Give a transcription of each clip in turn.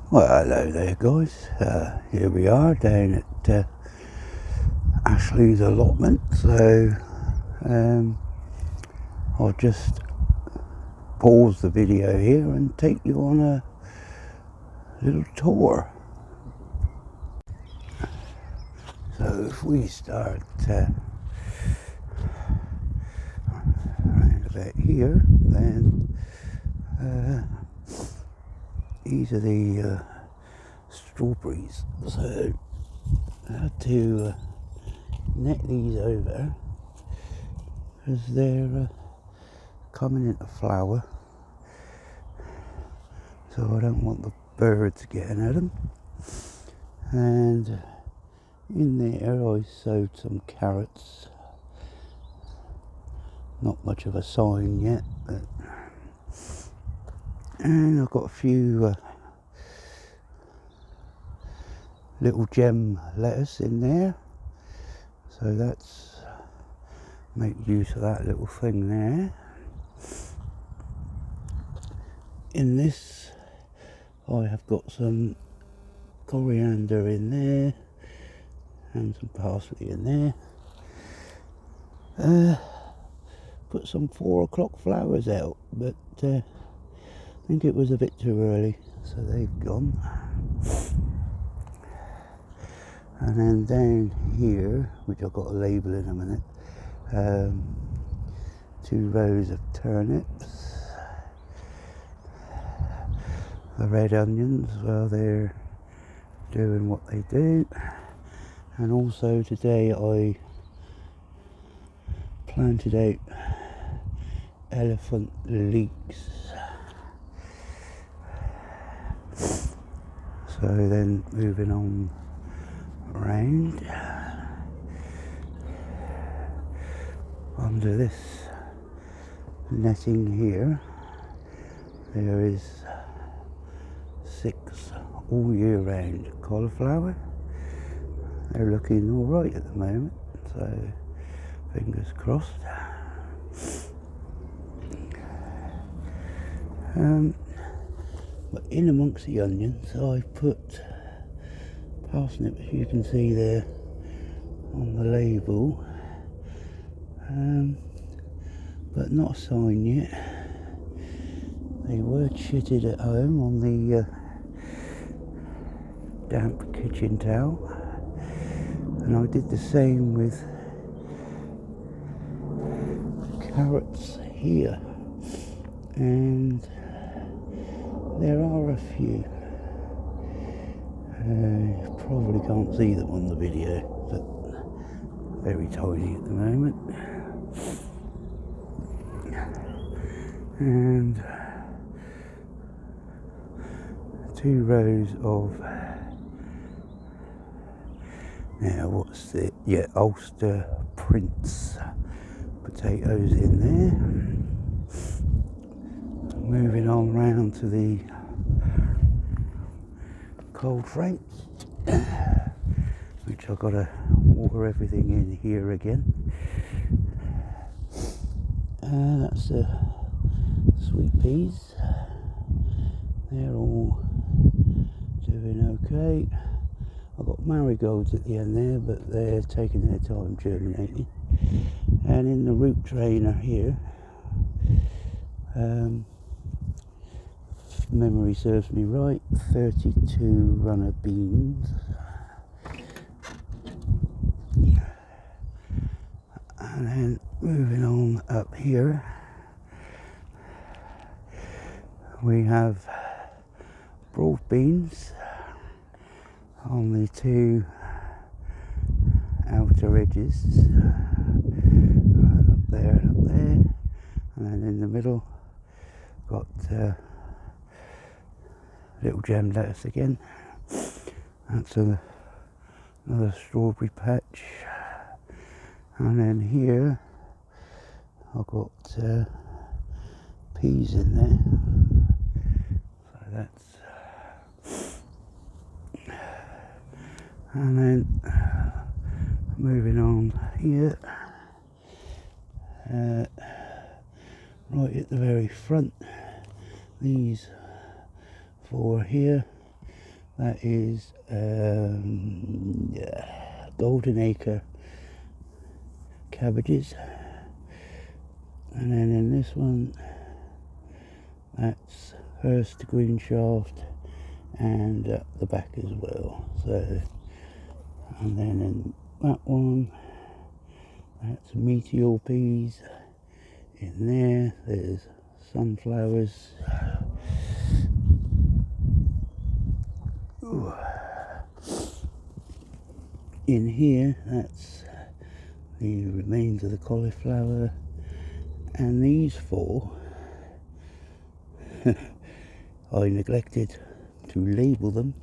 Well, hello there guys, here we are down at Ashley's allotment, so I'll just pause the video here and take you on a little tour. So if we start around about here, then these are the strawberries, so I had to net these over because they're coming into flower, so I don't want the birds getting at them. And in there I sowed some carrots, not much of a sign yet, but and I've got a few little gem lettuce in there, so that's make use of that little thing there. In this I have got some coriander in there and some parsley in there. Put some 4 o'clock flowers out, but I think it was a bit too early, so they've gone. And then down here, which I've got to label in a minute, 2 rows of turnips. The red onions, well, they're doing what they do. And also today I planted out elephant leeks. So then moving on around, under this netting here, there is 6 all year round cauliflower. They're looking all right at the moment, so fingers crossed. But in amongst the onions I put parsnips, you can see there on the label, but not a sign yet. They were chitted at home on the damp kitchen towel, and I did the same with carrots here, and there are a few. You probably can't see them on the video, but very tiny at the moment. And 2 rows of, now what's it, yeah, Ulster Prince potatoes in there. Moving on round to the cold frame, which I've got to water everything in here again. That's the sweet peas. They're all doing okay. I've got marigolds at the end there, but they're taking their time germinating. And in the root trainer here, if memory serves me right, 32 runner beans. And then moving on up here, we have broad beans on the 2 outer edges, up there and up there, and then in the middle got little gem lettuce again. That's another strawberry patch. And then here I've got peas in there, so that's, and then moving on here, right at the very front, these 4 here, That is Golden Acre cabbages. And then in this one, that's Hurst Green Shaft, and at the back as well. So, and then in that one, that's Meteor peas. In there, there's sunflowers. Ooh. In here, that's the remains of the cauliflower, and these four I neglected to label them,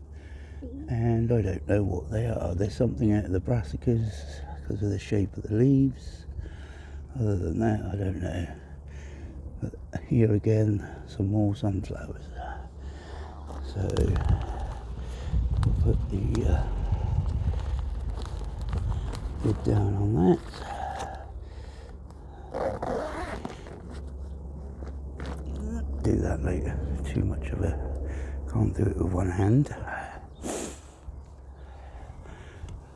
and I don't know what they are. There's something out of the brassicas because of the shape of the leaves. Other than that, I don't know. But here again, some more sunflowers. So I'll put the lid down on that. Do that later. Too much of a, can't do it with one hand.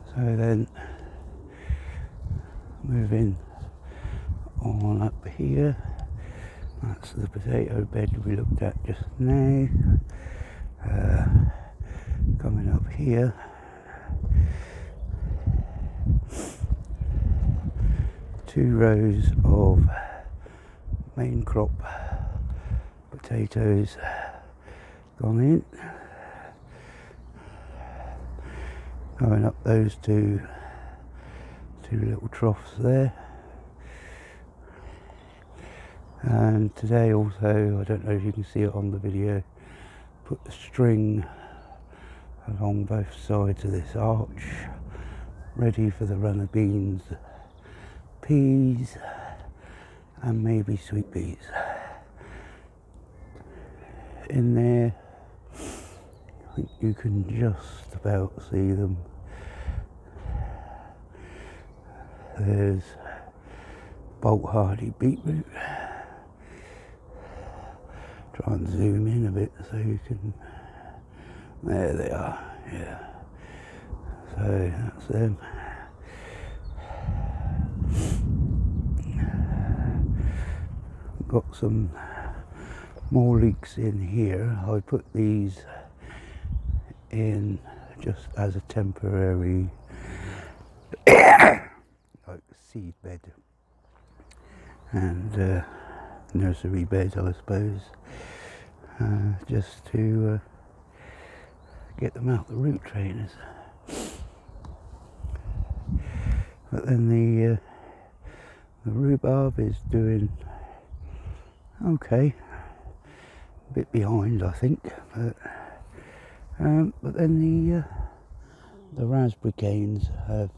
So then, moving on up here, that's the potato bed we looked at just now. Coming up here, two rows of main crop potatoes gone in. Going up those two little troughs there. And today also, I don't know if you can see it on the video, put the string along both sides of this arch, ready for the runner beans, peas, and maybe sweet peas. In there, I think you can just about see them. There's Bolt Hardy beetroot. Try and zoom in a bit so you can, there they are, yeah. So that's them. Got some more leeks in here. I put these in just as a temporary like seed bed and nursery bed, I suppose, just to get them out the root trainers. But then the rhubarb is doing okay, a bit behind I think, but then the raspberry canes have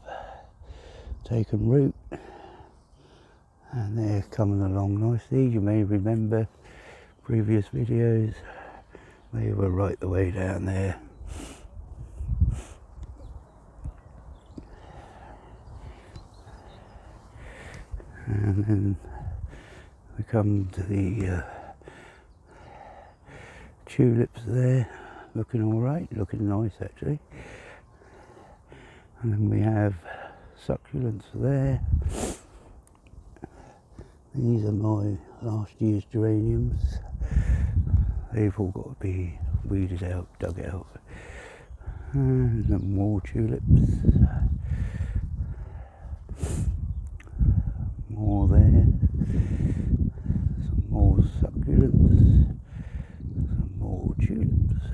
taken root and they're coming along nicely. You may remember previous videos, they were right the way down there. And then we come to the tulips there, looking alright, looking nice actually. And then we have succulents there. These are my last year's geraniums. They've all got to be weeded out, dug out. And then more tulips. More there. Some more succulents. Some more tulips.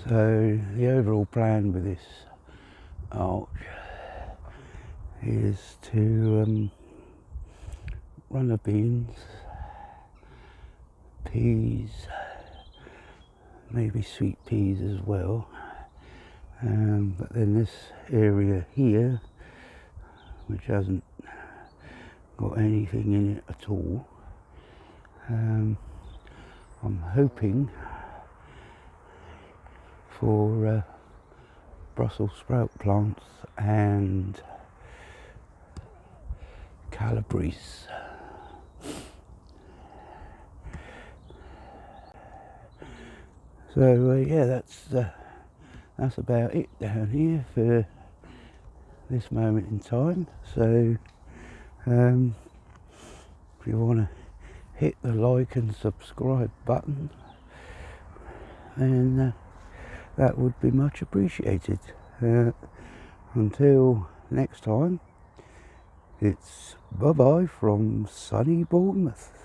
So the overall plan with this arch is to runner beans, peas, maybe sweet peas as well, but then this area here, which hasn't got anything in it at all, I'm hoping for Brussels sprout plants and calabrese. So yeah, that's about it down here for this moment in time. So if you want to hit the like and subscribe button, then that would be much appreciated. Until next time, it's bye bye from sunny Bournemouth.